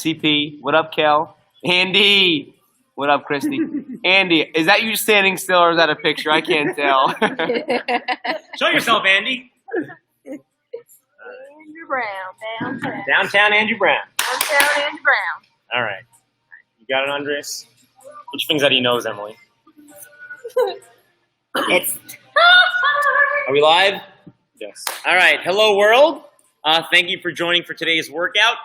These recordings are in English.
CP. What up, Kel? Andy. What up, Christy? Andy, is that you standing still or is that a picture? I can't tell. Show yourself, Andy. Andrew Brown, downtown. Downtown Andrew Brown. Downtown Andrew Brown. All right. You got it, Andres? Put your fingers out of your nose, Emily. Are we live? Yes. All right. Hello, world. Thank you for joining for today's workout.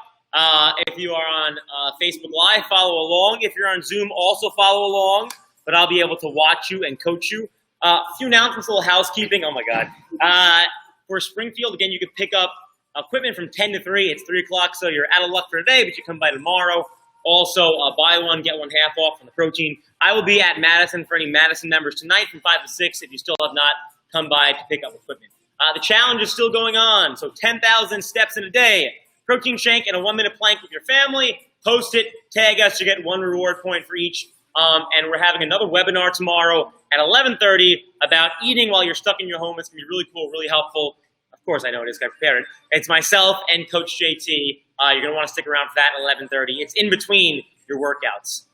If you are on Facebook Live, follow along. If you're on Zoom, also follow along. But I'll be able to watch you and coach you. A few announcements, a little housekeeping. Oh, my God. For Springfield, again, you can pick up equipment from 10 to 3. It's 3 o'clock, so you're out of luck for today, but you come by tomorrow. Also, buy one, get one half off on the protein. I will be at Madison for any Madison members tonight from 5 to 6 if you still have not come by to pick up equipment. The challenge is still going on, so 10,000 steps in a day. Protein shake and a 1-minute plank with your family. Post it, tag us, you get 1 reward point for each. And we're having another webinar tomorrow at 11:30 about eating while you're stuck in your home. It's going to be really cool, really helpful. Of course, I know it is, I prepared it. It's myself and Coach JT. You're going to want to stick around for that at 11:30. It's in between your workouts.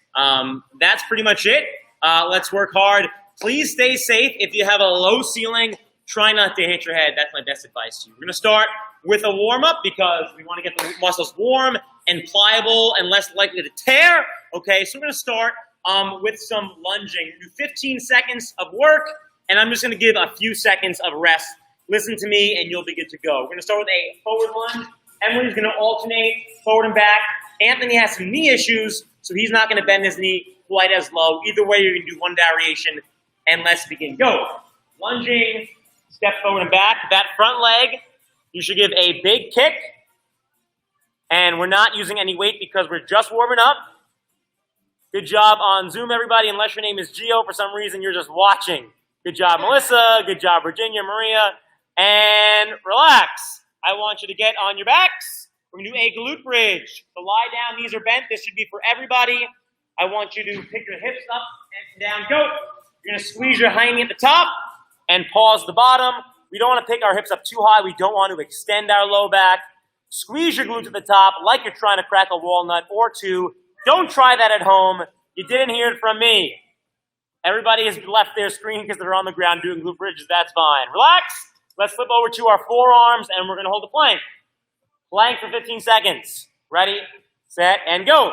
That's pretty much it. Let's work hard. Please stay safe. If you have a low ceiling, try not to hit your head. That's my best advice to you. We're going to start with a warm-up because we want to get the muscles warm and pliable and less likely to tear. Okay, so we're going to start with some lunging. Do 15 seconds of work, and I'm just going to give a few seconds of rest. Listen to me, and you'll be good to go. We're going to start with a forward lunge. Emily's going to alternate forward and back. Anthony has some knee issues, so he's not going to bend his knee quite as low. Either way, you're going to do one variation, and let's begin. Go. Lunging, step forward and back. That front leg, you should give a big kick. And we're not using any weight because we're just warming up. Good job on Zoom, everybody, unless your name is Gio. For some reason, you're just watching. Good job, Melissa. Good job, Virginia, Maria. And relax. I want you to get on your backs. We're going to do a glute bridge. So lie down, knees are bent. This should be for everybody. I want you to pick your hips up and down. Go. You're going to squeeze your hind knee at the top and pause the bottom. We don't want to pick our hips up too high. We don't want to extend our low back. Squeeze your glutes at the top like you're trying to crack a walnut or two. Don't try that at home. You didn't hear it from me. Everybody has left their screen because they're on the ground doing glute bridges. That's fine. Relax. Let's flip over to our forearms, and we're going to hold the plank. Plank for 15 seconds. Ready, set, and go.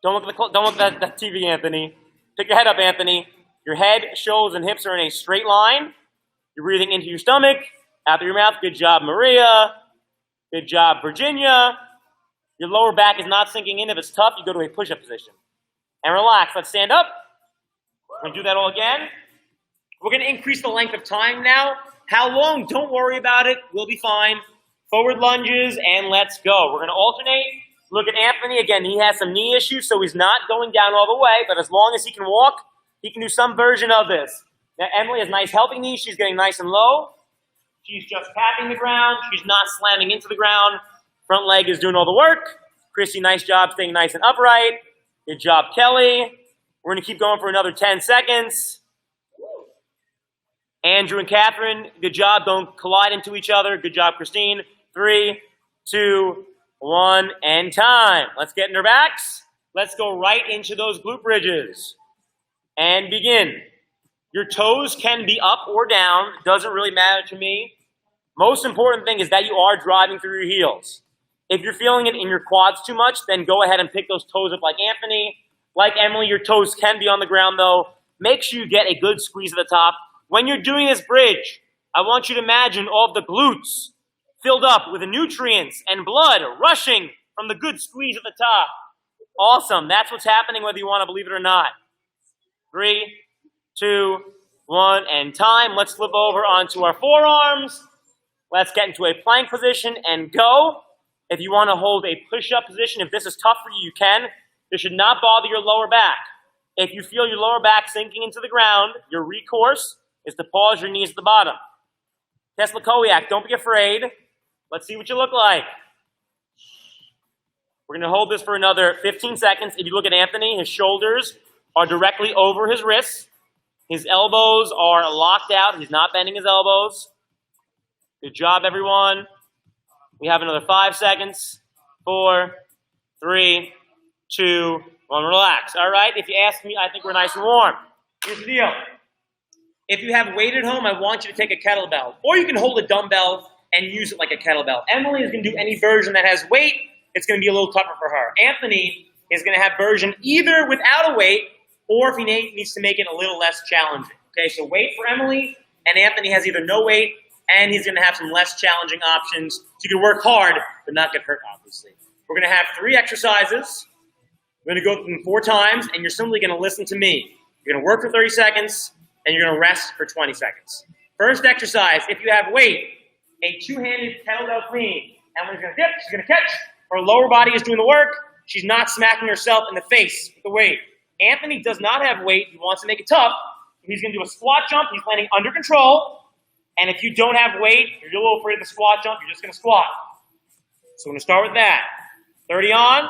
Don't look at the TV, Anthony. Pick your head up, Anthony. Your head, shoulders, and hips are in a straight line. You're breathing into your stomach, out through your mouth. Good job, Maria. Good job, Virginia. Your lower back is not sinking in. If it's tough, you go to a push-up position. And relax. Let's stand up. We're going to do that all again. We're going to increase the length of time now. How long? Don't worry about it. We'll be fine. Forward lunges, and let's go. We're going to alternate. Look at Anthony. Again, he has some knee issues, so he's not going down all the way. But as long as he can walk, he can do some version of this. Now, Emily has nice helping knees. She's getting nice and low. She's just tapping the ground. She's not slamming into the ground. Front leg is doing all the work. Christy, nice job staying nice and upright. Good job, Kelly. We're going to keep going for another 10 seconds. Andrew and Catherine, good job. Don't collide into each other. Good job, Christine. 3, 2, 1, and time. Let's get in our backs. Let's go right into those glute bridges. And begin. Your toes can be up or down. It doesn't really matter to me. Most important thing is that you are driving through your heels. If you're feeling it in your quads too much, then go ahead and pick those toes up like Anthony. Like Emily, your toes can be on the ground, though. Make sure you get a good squeeze at the top. When you're doing this bridge, I want you to imagine all of the glutes filled up with the nutrients and blood rushing from the good squeeze at the top. Awesome. That's what's happening whether you want to believe it or not. 3, 2, 1, and time. Let's flip over onto our forearms. Let's get into a plank position and go. If you want to hold a push-up position, if this is tough for you, you can. This should not bother your lower back. If you feel your lower back sinking into the ground, your recourse is to pause your knees at the bottom. Tesla Kowiak, don't be afraid. Let's see what you look like. We're going to hold this for another 15 seconds. If you look at Anthony, his shoulders are directly over his wrists. His elbows are locked out. He's not bending his elbows. Good job, everyone. We have another 5 seconds. 4, 3, 2, 1. Relax. All right? If you ask me, I think we're nice and warm. Here's the deal. If you have weight at home, I want you to take a kettlebell. Or you can hold a dumbbell and use it like a kettlebell. Emily is going to do any version that has weight. It's going to be a little tougher for her. Anthony is going to have version either without a weight or if he needs to make it a little less challenging. Okay, so weight for Emily, and Anthony has either no weight and he's going to have some less challenging options. So you can work hard but not get hurt, obviously. We're going to have 3 exercises. We're going to go through them 4 times, and you're simply going to listen to me. You're going to work for 30 seconds, and you're going to rest for 20 seconds. First exercise, if you have weight, a 2-handed kettlebell clean. Emily's going to dip, she's going to catch. Her lower body is doing the work. She's not smacking herself in the face with the weight. Anthony does not have weight. He wants to make it tough. He's going to do a squat jump. He's landing under control. And if you don't have weight, you're a little afraid of the squat jump, you're just going to squat. So we're going to start with that. 30 on,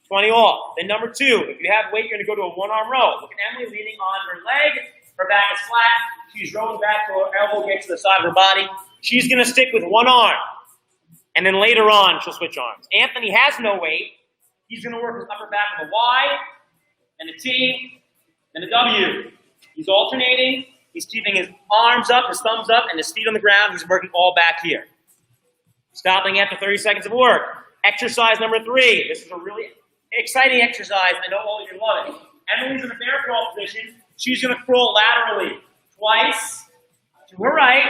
20 off. Then number 2, if you have weight, you're going to go to a 1-arm row. Look at Emily leaning on her leg. Her back is flat. She's rolling back so her elbow gets to the side of her body. She's going to stick with 1 arm. And then later on, she'll switch arms. Anthony has no weight. He's going to work his upper back with a Y, and a T, and a W. He's alternating. He's keeping his arms up, his thumbs up, and his feet on the ground. He's working all back here. Stopping after 30 seconds of work. Exercise number 3. This is a really exciting exercise. I know all of you love it. Emily's in a bear crawl position. She's going to crawl laterally twice to her right,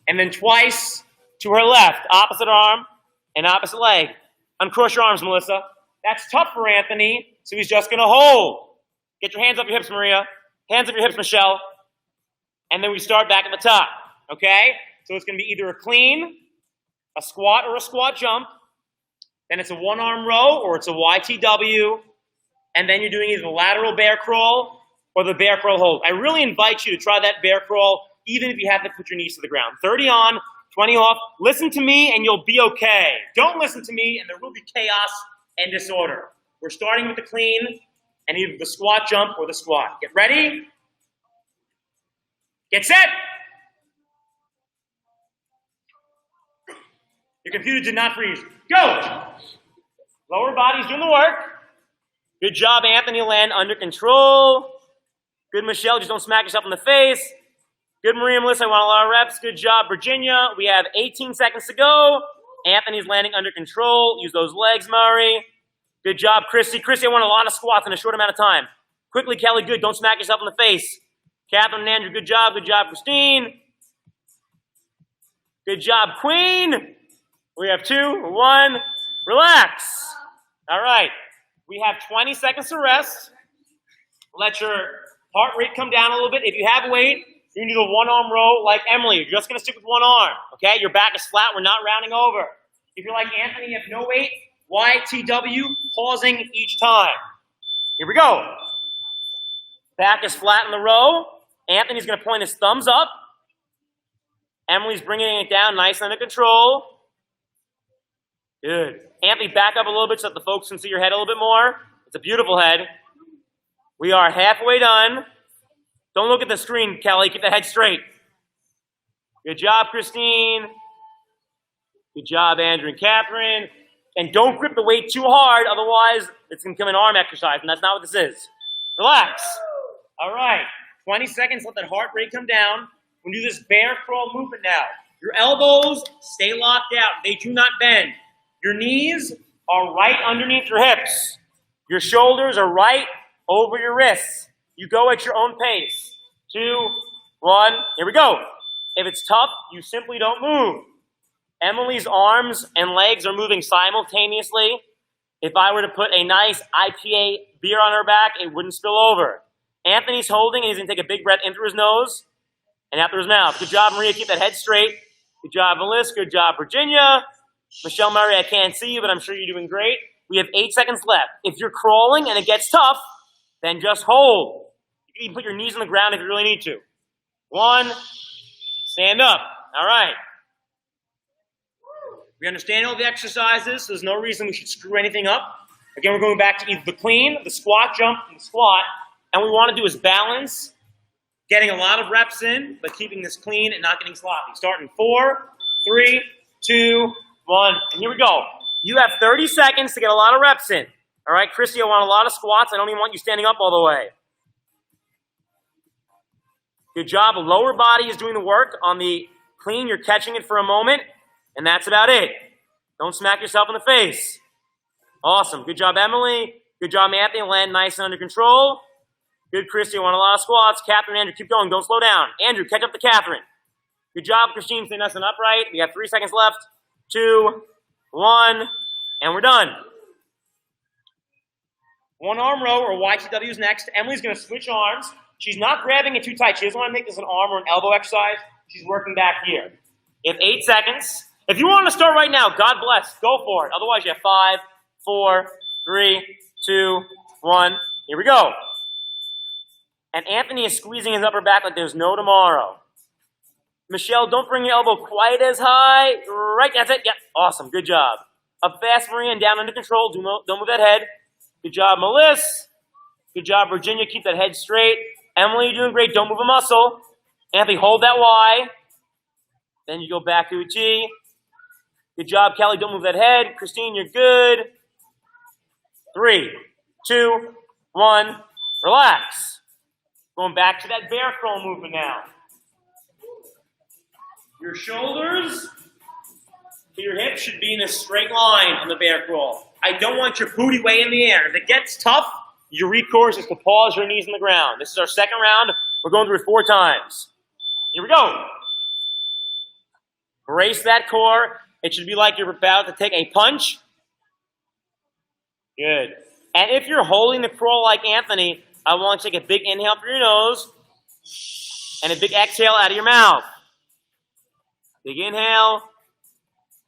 and then twice to her left. Opposite arm and opposite leg. Uncross your arms, Melissa. That's tough for Anthony, so he's just going to hold. Get your hands up your hips, Maria. Hands up your hips, Michelle. And then we start back at the top, okay? So it's going to be either a clean, a squat, or a squat jump. Then it's a 1-arm row, or it's a YTW. And then you're doing either the lateral bear crawl or the bear crawl hold. I really invite you to try that bear crawl, even if you have to put your knees to the ground. 30 on, 20 off. Listen to me, and you'll be okay. Don't listen to me, and there will be chaos and disorder. We're starting with the clean, and either the squat jump or the squat. Get ready. Get set. Your computer did not freeze. Go. Lower body's doing the work. Good job, Anthony. Land under control. Good, Michelle. Just don't smack yourself in the face. Good, Maria, Melissa. I want a lot of reps. Good job, Virginia. We have 18 seconds to go. Anthony's landing under control. Use those legs, Murray. Good job, Christy. Christy, I want a lot of squats in a short amount of time. Quickly, Kelly. Good. Don't smack yourself in the face. Catherine and Andrew. Good job. Good job, Christine. Good job, Queen. We have 2, 1. Relax. All right. We have 20 seconds to rest. Let your heart rate come down a little bit. If you have weight, you can do the 1-arm row like Emily. You're just going to stick with 1 arm. Okay? Your back is flat. We're not rounding over. If you're like Anthony, you have no weight, YTW, pausing each time. Here we go. Back is flat in the row. Anthony's going to point his thumbs up. Emily's bringing it down nice and under control. Good. Anthony, back up a little bit so that the folks can see your head a little bit more. It's a beautiful head. We are halfway done. Don't look at the screen, Kelly. Keep the head straight. Good job, Christine. Good job, Andrew and Catherine. And don't grip the weight too hard, otherwise it's going to become an arm exercise, and that's not what this is. Relax. All right. 20 seconds. Let that heart rate come down. We're going to do this bear crawl movement now. Your elbows stay locked out. They do not bend. Your knees are right underneath your hips. Your shoulders are right over your wrists. You go at your own pace. 2, 1. Here we go. If it's tough, you simply don't move. Emily's arms and legs are moving simultaneously. If I were to put a nice IPA beer on her back, it wouldn't spill over. Anthony's holding, and he's going to take a big breath in through his nose and out through his mouth. Good job, Maria. Keep that head straight. Good job, Melissa. Good job, Virginia. Michelle Murray, I can't see you, but I'm sure you're doing great. We have 8 seconds left. If you're crawling and it gets tough, then just hold. You can even put your knees on the ground if you really need to. 1. Stand up. All right. We understand all the exercises, so there's no reason we should screw anything up. Again, we're going back to either the clean, the squat jump, and the squat. And what we want to do is balance, getting a lot of reps in, but keeping this clean and not getting sloppy. Start in 4, 3, 2, 1, and here we go. You have 30 seconds to get a lot of reps in. All right, Christy, I want a lot of squats. I don't even want you standing up all the way. Good job. Lower body is doing the work. On the clean, you're catching it for a moment, and that's about it. Don't smack yourself in the face. Awesome. Good job, Emily. Good job, Anthony. Land nice and under control. Good, Christy. I want a lot of squats. Catherine, Andrew, keep going. Don't slow down. Andrew, catch up to Catherine. Good job, Christine. Stay nice and upright. We have 3 seconds left. 2, 1, and we're done. One arm row or YTW is next. Emily's going to switch arms. She's not grabbing it too tight. She doesn't want to make this an arm or an elbow exercise. She's working back here. You have 8 seconds. If you want to start right now, God bless. Go for it. Otherwise, you have 5, 4, 3, 2, 1. Here we go. And Anthony is squeezing his upper back like there's no tomorrow. Michelle, don't bring your elbow quite as high. Right, that's it. Yep, awesome. Good job. Up fast, Maria, and down under control. Don't move that head. Good job, Melissa. Good job, Virginia. Keep that head straight. Emily, you're doing great. Don't move a muscle. Anthony, hold that Y. Then you go back to a T. Good job, Kelly. Don't move that head. Christine, you're good. 3, 2, 1. Relax. Going back to that bear crawl movement now. Your shoulders to your hips should be in a straight line on the bear crawl. I don't want your booty way in the air. If it gets tough, your recourse is to pause your knees in the ground. This is our second round. We're going through it 4 times. Here we go. Brace that core. It should be like you're about to take a punch. Good. And if you're holding the crawl like Anthony, I want you to take a big inhale through your nose and a big exhale out of your mouth. Big inhale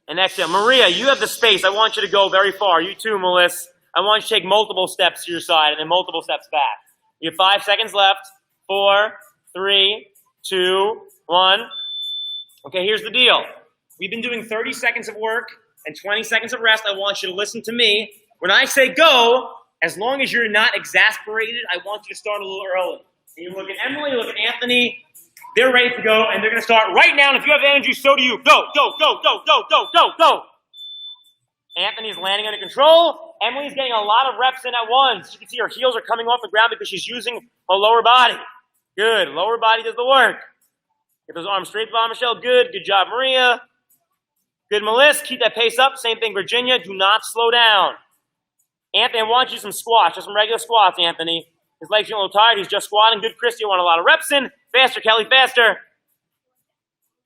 and exhale. Maria, you have the space. I want you to go very far. You too, Melissa. I want you to take multiple steps to your side and then multiple steps back. You have 5 seconds left. 4, 3, 2, 1. Okay, here's the deal. We've been doing 30 seconds of work and 20 seconds of rest. I want you to listen to me. When I say go, as long as you're not exasperated, I want you to start a little early. And you look at Emily, you look at Anthony. They're ready to go, and they're going to start right now. And if you have energy, so do you. Go, go, go, go, go, go, go, go. Anthony's landing under control. Emily's getting a lot of reps in at once. You can see her heels are coming off the ground because she's using her lower body. Good. Lower body does the work. Get those arms straight, Michelle. Good. Good job, Maria. Good, Melissa. Keep that pace up. Same thing, Virginia. Do not slow down. Anthony, I want you some squats. Just some regular squats, Anthony. His legs are a little tired. He's just squatting. Good, Christy. I want a lot of reps in. Faster, Kelly. Faster.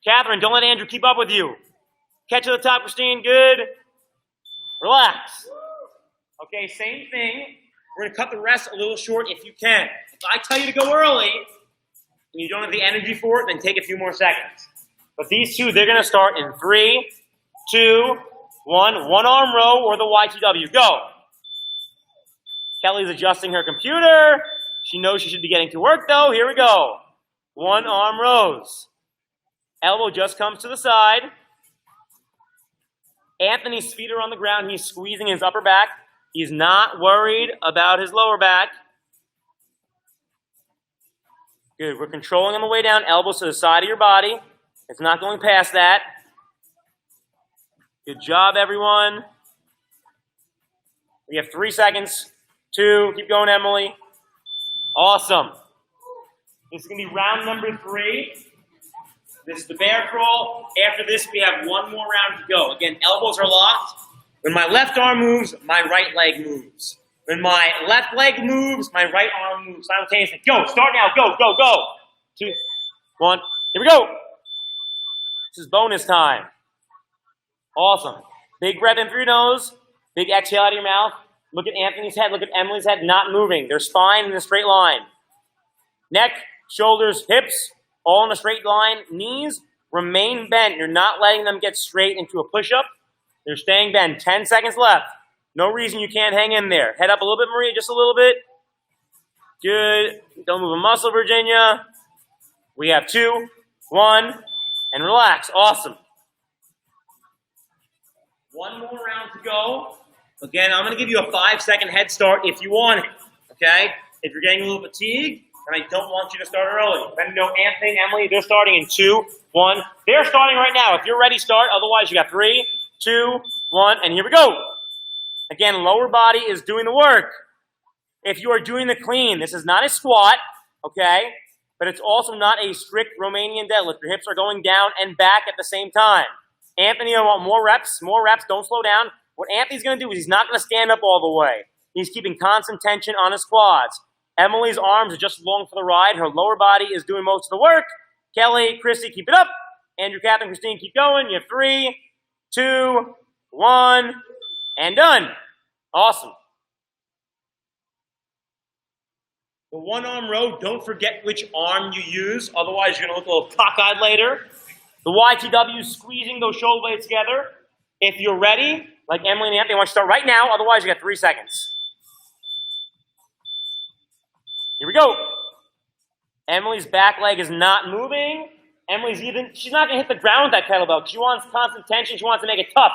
Catherine, don't let Andrew keep up with you. Catch to the top, Christine. Good. Relax. Okay, same thing. We're going to cut the rest a little short if you can. If I tell you to go early and you don't have the energy for it, then take a few more seconds. But these two, they're going to start in 3, 2, 1. One arm row or the YTW. Go. Kelly's adjusting her computer. She knows she should be getting to work, though. Here we go. One arm rows. Elbow just comes to the side. Anthony's feet are on the ground. He's squeezing his upper back. He's not worried about his lower back. Good. We're controlling on the way down. Elbows to the side of your body. It's not going past that. Good job, everyone. We have 3 seconds. 2. Keep going, Emily. Awesome. This is going to be round number 3. This is the bear crawl. After this, we have one more round to go. Again, elbows are locked. When my left arm moves, my right leg moves. When my left leg moves, my right arm moves simultaneously. Go. Start now. Go, go, go. 2, 1. Here we go. This is bonus time. Awesome. Big breath in through your nose. Big exhale out of your mouth. Look at Anthony's head. Look at Emily's head. Not moving. Their spine in a straight line. Neck, shoulders, hips, all in a straight line. Knees remain bent. You're not letting them get straight into a push-up. They're staying bent. 10 seconds left. No reason you can't hang in there. Head up a little bit, Maria, just a little bit. Good. Don't move a muscle, Virginia. We have 2, 1, and relax. Awesome. One more round to go. Again, I'm going to give you a 5-second head start if you want it. Okay? If you're getting a little fatigued, and I don't want you to start early. Then know Anthony and Emily, they're starting in 2, 1. They're starting right now. If you're ready, start. Otherwise, you got 3, 2, 1, and here we go. Again, lower body is doing the work. If you are doing the clean, this is not a squat, okay? But it's also not a strict Romanian deadlift. Your hips are going down and back at the same time. Anthony, I want more reps, don't slow down. What Anthony's going to do is he's not going to stand up all the way. He's keeping constant tension on his quads. Emily's arms are just along for the ride. Her lower body is doing most of the work. Kelly, Christy, keep it up. Andrew, Catherine, Christine, keep going. You have 3, 2, 1, and done. Awesome. The one-arm row, don't forget which arm you use. Otherwise, you're going to look a little cockeyed later. The YTW, squeezing those shoulder blades together. If you're ready, like Emily and Anthony, I want you to start right now. Otherwise, you got 3 seconds. Here we go. Emily's back leg is not moving. She's not going to hit the ground with that kettlebell. She wants constant tension. She wants to make it tough.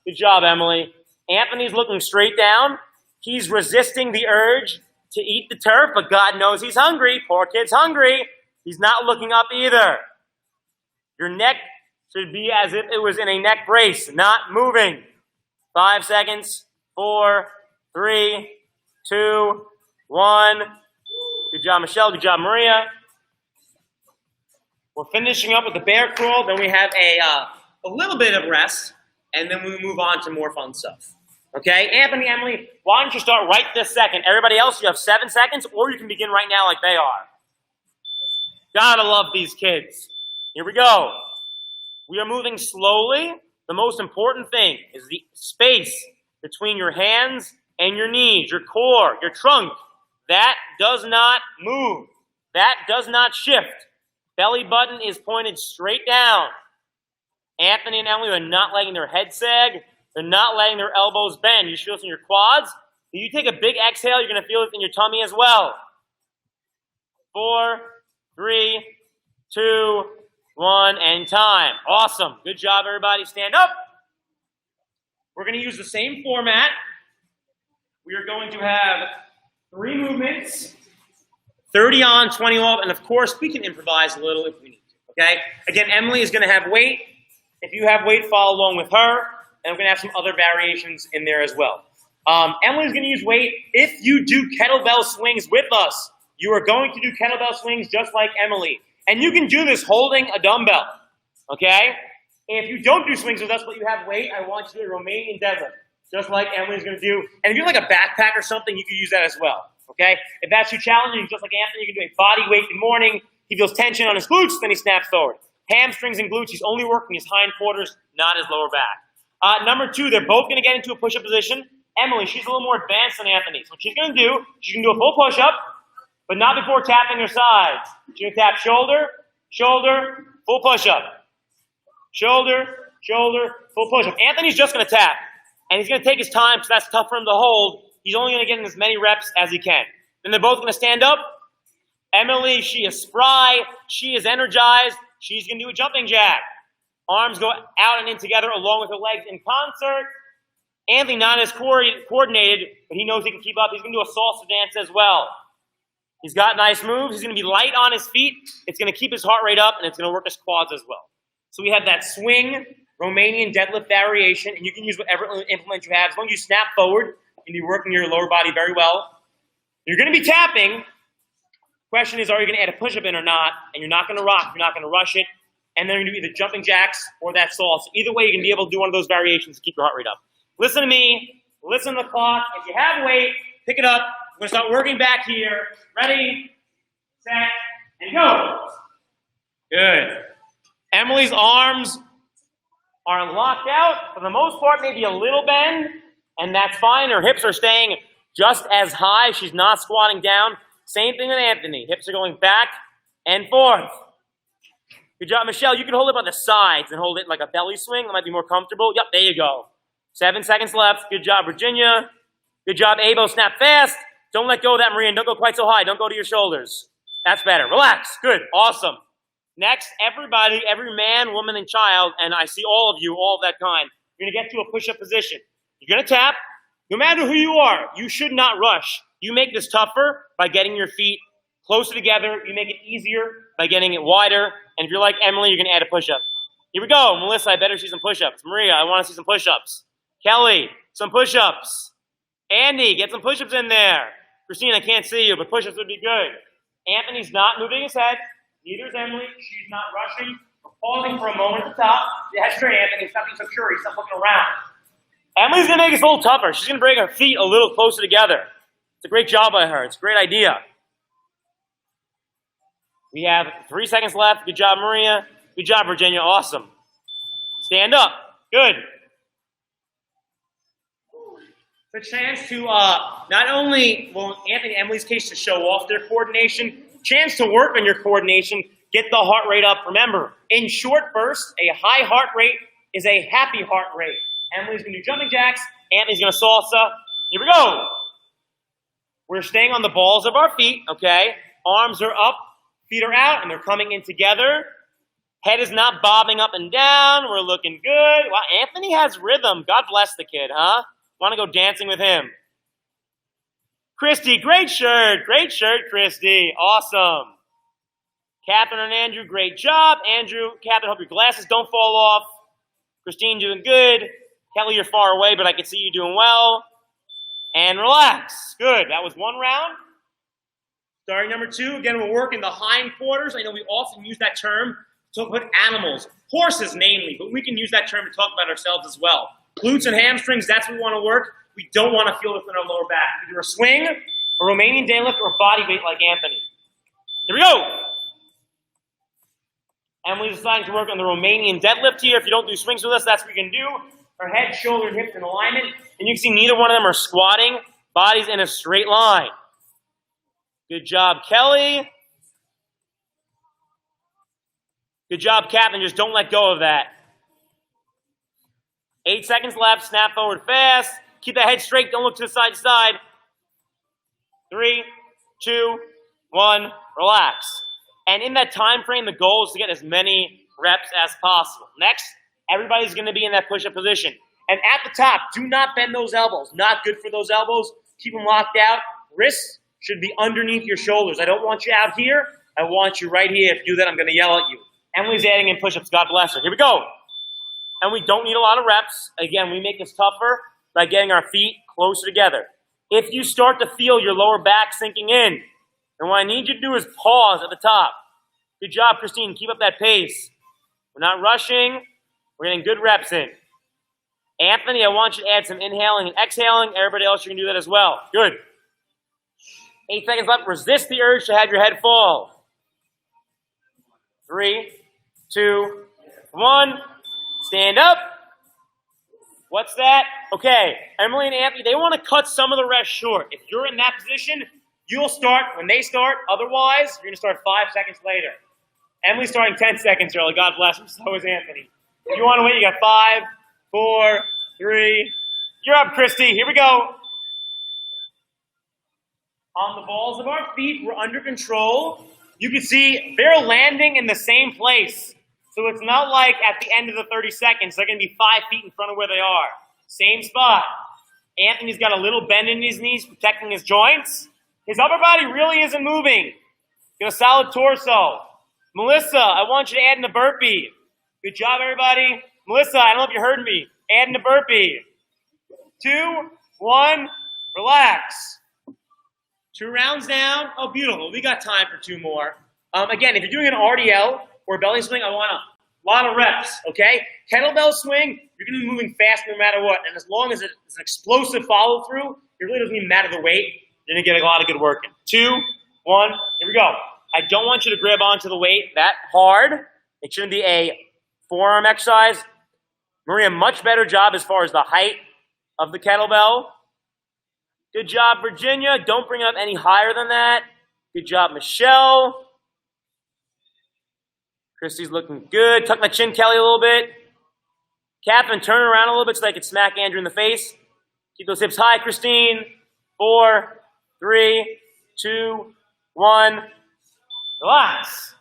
Good job, Emily. Anthony's looking straight down. He's resisting the urge to eat the turf, but God knows he's hungry. Poor kid's hungry. He's not looking up either. Your neck should be as if it was in a neck brace, not moving. 5 seconds. 4, 3, 2, 1. Good job, Michelle. Good job, Maria. We're finishing up with the bear crawl. Then we have a little bit of rest, and then we move on to more fun stuff. Okay? Anthony, Emily, why don't you start right this second? Everybody else, you have 7 seconds, or you can begin right now like they are. Gotta love these kids. Here we go. We are moving slowly. The most important thing is the space between your hands and your knees, your core, your trunk. That does not move. That does not shift. Belly button is pointed straight down. Anthony and Emily are not letting their head sag. They're not letting their elbows bend. You feel this in your quads. If you take a big exhale, you're going to feel it in your tummy as well. 4, 3, 2, 1, and time. Awesome. Good job, everybody. Stand up. We're going to use the same format. We are going to have 3 movements, 30 on, 20 off, and of course, we can improvise a little if we need to, okay? Again, Emily is going to have weight. If you have weight, follow along with her, and we're going to have some other variations in there as well. Emily's going to use weight. If you do kettlebell swings with us, you are going to do kettlebell swings just like Emily. And you can do this holding a dumbbell, okay? If you don't do swings with us, but you have weight, I want you to do a Romanian deadlift, just like Emily's going to do. And if you're like a backpack or something, you can use that as well, okay? If that's too challenging, just like Anthony, you can do a body weight in the morning. He feels tension on his glutes, then he snaps forward. Hamstrings and glutes, he's only working his hindquarters, not his lower back. Number 2, they're both going to get into a push-up position. Emily, she's a little more advanced than Anthony. So what she's going to do, she can do a full push-up, but not before tapping her sides. She's going to tap shoulder, shoulder, full push-up. Shoulder, shoulder, full push-up. Anthony's just going to tap, and he's going to take his time because that's tough for him to hold. He's only going to get in as many reps as he can. Then they're both going to stand up. Emily, she is spry. She is energized. She's going to do a jumping jack. Arms go out and in together along with her legs in concert. Anthony not as coordinated, but he knows he can keep up. He's going to do a salsa dance as well. He's got nice moves. He's going to be light on his feet. It's going to keep his heart rate up, and it's going to work his quads as well. So we have that swing Romanian deadlift variation, and you can use whatever implement you have. As long as you snap forward, and you're working your lower body very well. You're going to be tapping. Question is, are you going to add a push-up in or not? And you're not going to rock. You're not going to rush it. And then you're going to do either jumping jacks or that salsa. Either way, you can be able to do one of those variations to keep your heart rate up. Listen to me. Listen to the clock. If you have weight, pick it up. We're going to start working back here. Ready, set, and go. Good. Emily's arms are locked out. For the most part, maybe a little bend, and that's fine. Her hips are staying just as high. She's not squatting down. Same thing with Anthony. Hips are going back and forth. Good job, Michelle. You can hold it by the sides and hold it like a belly swing. That might be more comfortable. Yep, there you go. 7 seconds left. Good job, Virginia. Good job, Abo. Snap fast. Don't let go of that, Maria. Don't go quite so high. Don't go to your shoulders. That's better. Relax. Good. Awesome. Next, everybody, every man, woman, and child, and I see all of you, all of that kind, you're going to get to a push-up position. You're going to tap. No matter who you are, you should not rush. You make this tougher by getting your feet closer together. You make it easier by getting it wider. And if you're like Emily, you're going to add a push-up. Here we go. Melissa, I better see some push-ups. Maria, I want to see some push-ups. Kelly, some push-ups. Andy, get some push-ups in there. Christine, I can't see you, but push-ups would be good. Anthony's not moving his head. Neither is Emily. She's not rushing. We're pausing for a moment at the top. The head straight, Anthony. Stop being so curious. Stop looking around. Emily's going to make us a little tougher. She's going to bring her feet a little closer together. It's a great job by her. It's a great idea. We have 3 seconds left. Good job, Maria. Good job, Virginia. Awesome. Stand up. Good. It's a chance to not only, well, Anthony and Emily's case, to show off their coordination, chance to work on your coordination, get the heart rate up. Remember, in short bursts, a high heart rate is a happy heart rate. Emily's going to do jumping jacks. Anthony's going to salsa. Here we go. We're staying on the balls of our feet, okay? Arms are up, feet are out, and they're coming in together. Head is not bobbing up and down. We're looking good. Wow, Anthony has rhythm. God bless the kid, huh? Want to go dancing with him. Christy, great shirt. Great shirt, Christy. Awesome. Catherine and Andrew, great job. Andrew, Catherine, hope your glasses don't fall off. Christine, doing good. Kelly, you're far away, but I can see you doing well. And relax. Good. That was one round. Starting number 2. Again, we're working the hindquarters. I know we often use that term to talk about animals, horses mainly, but we can use that term to talk about ourselves as well. Glutes and hamstrings, that's what we want to work. We don't want to feel this in our lower back. Either a swing, a Romanian deadlift, or body weight like Anthony. Here we go. Emily's deciding to work on the Romanian deadlift here. If you don't do swings with us, that's what you can do. Her head, shoulder, and hips in alignment. And you can see neither one of them are squatting. Body's in a straight line. Good job, Kelly. Good job, Catherine. Just don't let go of that. 8 seconds left. Snap forward fast. Keep that head straight. Don't look to the side to side. 3, 2, 1. Relax. And in that time frame, the goal is to get as many reps as possible. Next, everybody's going to be in that push-up position. And at the top, do not bend those elbows. Not good for those elbows. Keep them locked out. Wrists should be underneath your shoulders. I don't want you out here. I want you right here. If you do that, I'm going to yell at you. Emily's adding in push-ups. God bless her. Here we go. And we don't need a lot of reps. Again, we make this tougher by getting our feet closer together. If you start to feel your lower back sinking in, then what I need you to do is pause at the top. Good job, Christine. Keep up that pace. We're not rushing. We're getting good reps in. Anthony, I want you to add some inhaling and exhaling. Everybody else, you can do that as well. Good. 8 seconds left. Resist the urge to have your head fall. 3, 2, 1. Stand up. What's that? Okay, Emily and Anthony, they want to cut some of the rest short. If you're in that position, you'll start when they start. Otherwise, you're going to start 5 seconds later. Emily's starting 10 seconds early. God bless him. So is Anthony. If you want to wait, you got 5, 4, 3. You're up, Christy. Here we go. On the balls of our feet, we're under control. You can see they're landing in the same place. So it's not like at the end of the 30 seconds, they're going to be 5 feet in front of where they are. Same spot. Anthony's got a little bend in his knees, protecting his joints. His upper body really isn't moving. Got a solid torso. Melissa, I want you to add in the burpee. Good job, everybody. Melissa, I don't know if you heard me. Add in the burpee. 2, 1, relax. 2 rounds down. Oh, beautiful. We got time for 2 more. Again, if you're doing an RDL or belly swing, I want a lot of reps, okay? Kettlebell swing, you're going to be moving fast no matter what. And as long as it's an explosive follow-through, it really doesn't even matter the weight. You're going to get a lot of good work in. 2, 1, here we go. I don't want you to grab onto the weight that hard. It shouldn't be a forearm exercise. Maria, much better job as far as the height of the kettlebell. Good job, Virginia. Don't bring it up any higher than that. Good job, Michelle. Christy's looking good. Tuck my chin, Kelly, a little bit. Catherine, turn around a little bit so I can smack Andrew in the face. Keep those hips high, Christine. 4, 3, 2, 1. Relax.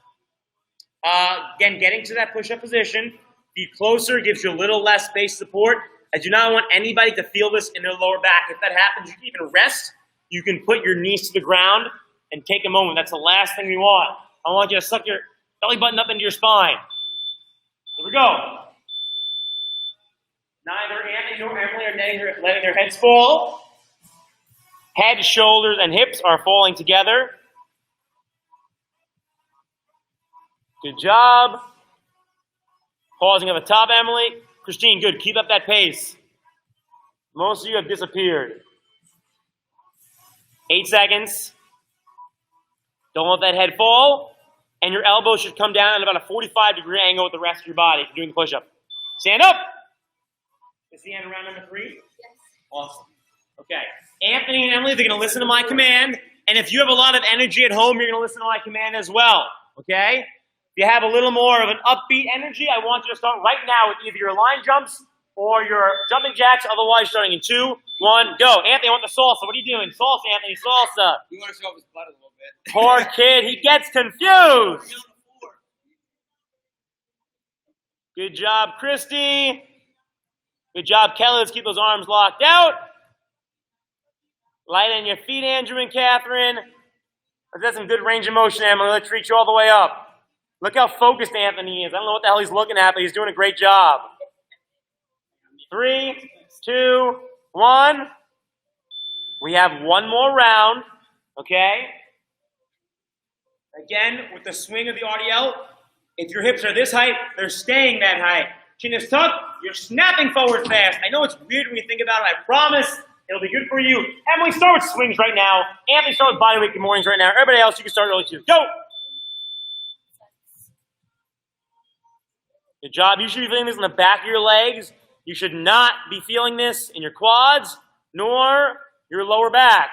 Again, getting to that push-up position. Be closer, gives you a little less base support. I do not want anybody to feel this in their lower back. If that happens, you can even rest. You can put your knees to the ground and take a moment. That's the last thing we want. I want you to suck your belly button up into your spine. Here we go. Neither Anthony nor Emily are letting their heads fall. Head, shoulders, and hips are falling together. Good job. Pausing at the top, Emily. Christine, good. Keep up that pace. Most of you have disappeared. 8 seconds. Don't let that head fall. And your elbow should come down at about a 45-degree angle with the rest of your body if you're doing the push-up. Stand up. Is the end around number 3? Yes. Awesome. Okay. Anthony and Emily, they're going to listen to my command. And if you have a lot of energy at home, you're going to listen to my command as well. Okay? If you have a little more of an upbeat energy, I want you to start right now with either your line jumps or your jumping jacks. Otherwise, starting in 2, 1, go. Anthony, I want the salsa. What are you doing? Salsa, Anthony, salsa. You want to show up his butt a little bit. Poor kid, he gets confused. Good job, Christy. Good job, Kelly. Let's keep those arms locked out. Light on your feet, Andrew and Catherine. Let's get some good range of motion, Emily. Let's reach you all the way up. Look how focused Anthony is. I don't know what the hell he's looking at, but he's doing a great job. 3, 2, 1. We have one more round, okay? Again, with the swing of the RDL, if your hips are this height, they're staying that height. Chin is tucked, you're snapping forward fast. I know it's weird when you think about it. I promise it'll be good for you. Emily, start with swings right now. Anthony, start with bodyweight good mornings right now. Everybody else, you can start early too. Go! Good job. You should be feeling this in the back of your legs. You should not be feeling this in your quads, nor your lower back.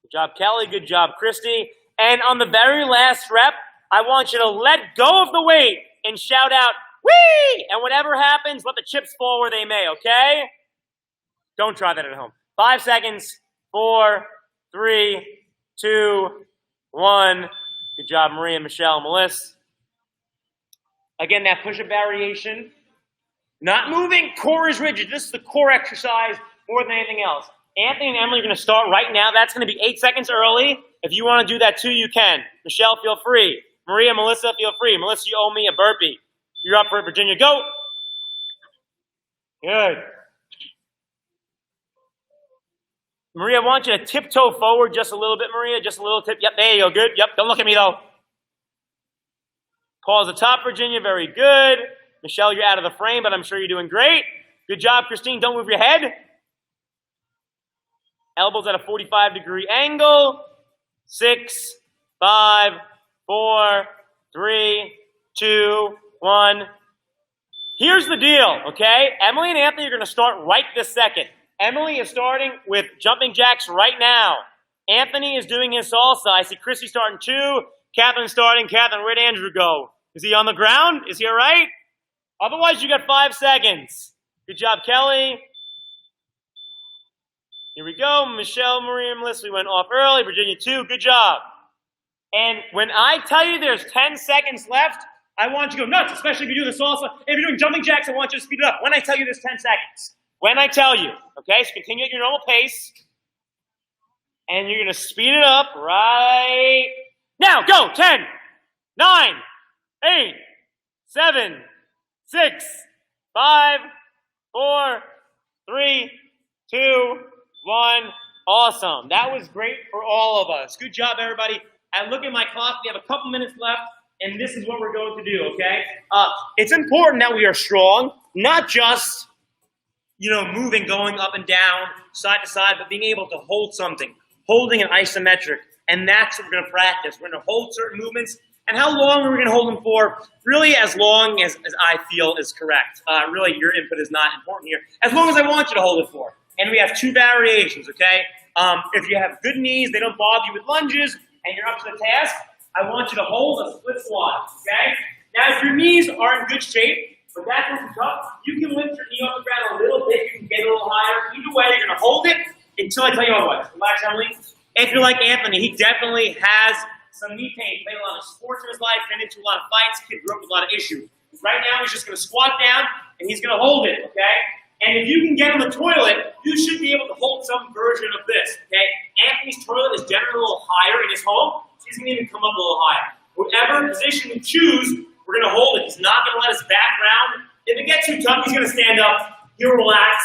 Good job, Kelly. Good job, Christy. And on the very last rep, I want you to let go of the weight and shout out, "Whee!" And whatever happens, let the chips fall where they may, okay? Don't try that at home. 5 seconds. 4, 3, 2, 1. Good job, Maria, Michelle, and Melissa. Again, that push-up variation. Not moving, core is rigid. This is the core exercise more than anything else. Anthony and Emily are going to start right now. That's going to be 8 seconds early. If you want to do that too, you can. Michelle, feel free. Maria, Melissa, feel free. Melissa, you owe me a burpee. You're up for it, Virginia. Go. Good. Maria, I want you to tiptoe forward just a little bit, Maria. Just a little tip. Yep, there you go. Good. Yep, don't look at me, though. Pause the top, Virginia. Very good. Michelle, you're out of the frame, but I'm sure you're doing great. Good job, Christine. Don't move your head. Elbows at a 45-degree angle. 6, 5, 4, 3, 2, 1. Here's the deal, okay? Emily and Anthony are going to start right this second. Emily is starting with jumping jacks right now. Anthony is doing his salsa. I see Chrissy starting 2. Catherine starting. Catherine, where'd Andrew go? Is he on the ground? Is he all right? Otherwise, you got 5 seconds. Good job, Kelly. Here we go. Michelle, Maria, and Melissa, we went off early. Virginia, 2. Good job. And when I tell you there's 10 seconds left, I want you to go nuts, especially if you do the salsa. If you're doing jumping jacks, I want you to speed it up. When I tell you there's 10 seconds. When I tell you. Okay, so continue at your normal pace. And you're going to speed it up right now. Go. 10, 9, 8, 7, 6, 5, 4, 3, 2, 1. Awesome. That was great for all of us. Good job, everybody. I look at my clock. We have a couple minutes left, and this is what we're going to do, okay? It's important that we are strong, not just, moving, going up and down, side to side, but being able to hold something, holding an isometric, and that's what we're going to practice. We're going to hold certain movements, and how long are we going to hold them for? Really, as long as I feel is correct. Really, your input is not important here. As long as I want you to hold it for. And we have 2 variations, okay? If you have good knees, they don't bother you with lunges, and you're up to the task, I want you to hold a split squat, okay? Now, if your knees are in good shape, but that's what's tough, you can lift your knee off the ground a little bit, you can get a little higher. Either way, you're going to hold it until I tell you otherwise. Relax, Emily. If you're like Anthony, he definitely has some knee pain. Played a lot of sports in his life, been into a lot of fights, kid grew up with a lot of issues. Right now, he's just going to squat down, and he's going to hold it, okay? And if you can get on the toilet, you should be able to hold some version of this, okay? Anthony's toilet is generally a little higher in his home, so he's going to even come up a little higher. Whatever position we choose, we're going to hold it. He's not going to let us back around If it gets too tough, he's going to stand up. He'll relax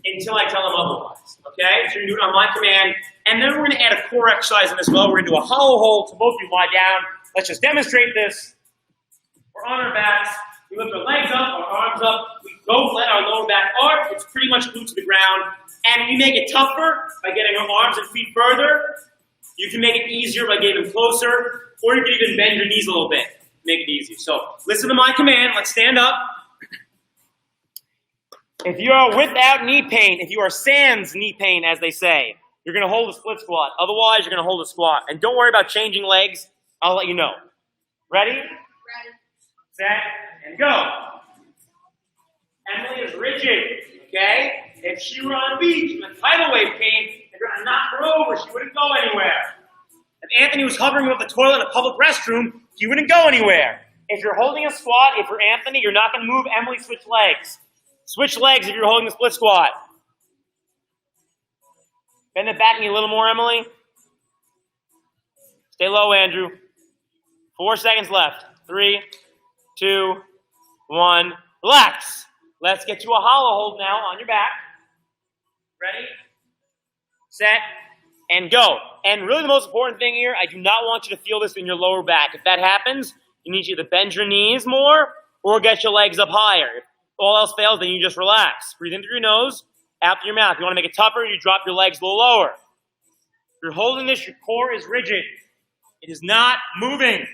until I tell him otherwise. Okay? So you're doing it on my command. And then we're going to add a core exercise in as well. We're going to do a hollow hold. So both of you lie down. Let's just demonstrate this. We're on our backs. We lift our legs up, our arms up. We don't let our lower back arch. It's pretty much glued to the ground. And we make it tougher by getting our arms and feet further. You can make it easier by getting them closer. Or you can even bend your knees a little bit. Make it easier. So listen to my command. Let's stand up. If you are without knee pain, if you are sans knee pain, as they say, you're going to hold a split squat. Otherwise, you're going to hold a squat. And don't worry about changing legs. I'll let you know. Ready? Ready. Set, and go. Emily is rigid, okay? If she were on the beach with tidal wave came, they're going to knock her over. She wouldn't go anywhere. If Anthony was hovering above the toilet in a public restroom, he wouldn't go anywhere. If you're holding a squat, if you're Anthony, you're not going to move. Emily, switch legs. Switch legs if you're holding the split squat. Bend the back knee a little more, Emily. Stay low, Andrew. 4 seconds left. 3, 2, 1. Relax. Let's get to a hollow hold now on your back. Ready? Set, and go. And really the most important thing here, I do not want you to feel this in your lower back. If that happens, you need to either bend your knees more or get your legs up higher. If all else fails, then you just relax. Breathe in through your nose, out through your mouth. If you want to make it tougher, you drop your legs a little lower. If you're holding this, your core is rigid. It is not moving.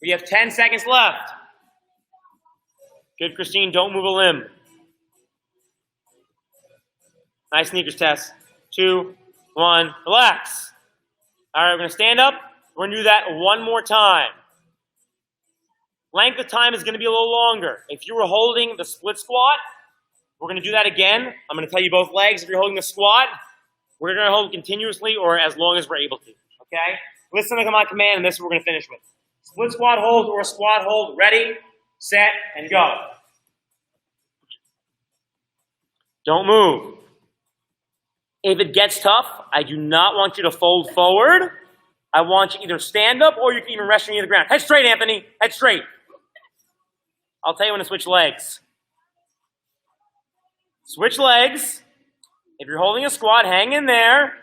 We have 10 seconds left. Good, Christine. Don't move a limb. Nice sneakers, Tess. 2, 1. Relax. All right, we're going to stand up. We're going to do that one more time. Length of time is going to be a little longer. If you were holding the split squat, we're going to do that again. I'm going to tell you both legs. If you're holding the squat, we're going to hold continuously or as long as we're able to. Okay? Listen to my command, and this is what we're going to finish with. Split squat hold or squat hold. Ready, set, and go. Don't move. If it gets tough, I do not want you to fold forward. I want you to either stand up or you can even rest your knee on the ground. Head straight, Anthony. Head straight. I'll tell you when to switch legs. Switch legs. If you're holding a squat, hang in there.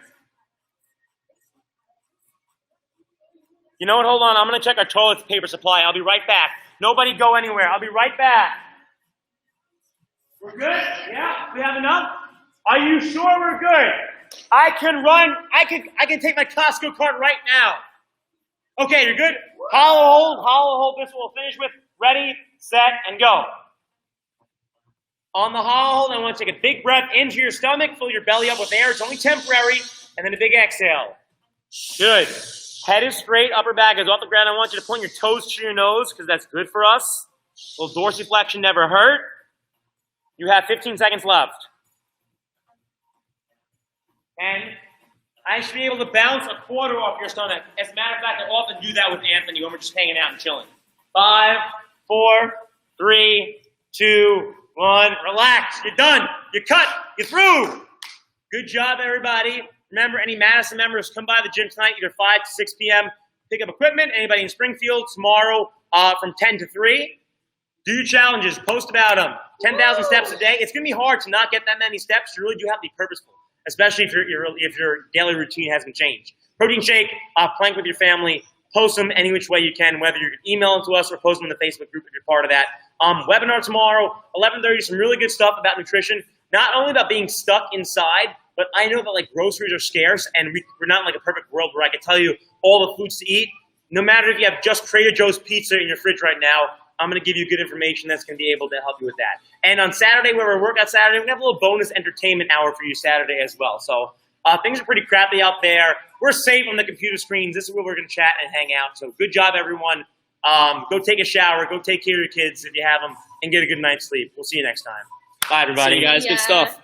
You know what? Hold on. I'm going to check our toilet paper supply. I'll be right back. Nobody go anywhere. I'll be right back. We're good? Yeah? We have enough? Are you sure we're good? I can run. I can take my Costco cart right now. Okay, you're good? Hollow hold. This we'll finish with. Ready, set, and go. On the hollow hold, I want to take a big breath into your stomach. Fill your belly up with air. It's only temporary. And then a big exhale. Good. Head is straight. Upper back is off the ground. I want you to point your toes to your nose because that's good for us. A little dorsiflexion never hurt. You have 15 seconds left. And I should be able to bounce a quarter off your stomach. As a matter of fact, I often do that with Anthony when we're just hanging out and chilling. 5, 4, 3, 2, 1. Relax. You're done. You're cut. You're through. Good job, everybody. Remember, any Madison members, come by the gym tonight, either 5 to 6 p.m. Pick up equipment. Anybody in Springfield, tomorrow from 10 to 3. Do your challenges. Post about them. 10,000 steps a day. It's going to be hard to not get that many steps. You really do have to be purposeful, especially if your daily routine hasn't changed. Protein shake, plank with your family. Post them any which way you can, whether you can email them to us or post them in the Facebook group if you're part of that. Webinar tomorrow, 11:30, some really good stuff about nutrition. Not only about being stuck inside, but I know that like groceries are scarce and we're not in like a perfect world where I can tell you all the foods to eat. No matter if you have just Trader Joe's pizza in your fridge right now, I'm going to give you good information that's going to be able to help you with that. And on Saturday, where we're workout Saturday, we're going to have a little bonus entertainment hour for you Saturday as well. So things are pretty crappy out there. We're safe on the computer screens. This is where we're going to chat and hang out. So good job, everyone. Go take a shower. Go take care of your kids if you have them, and get a good night's sleep. We'll see you next time. Bye, everybody. See you guys. Good stuff.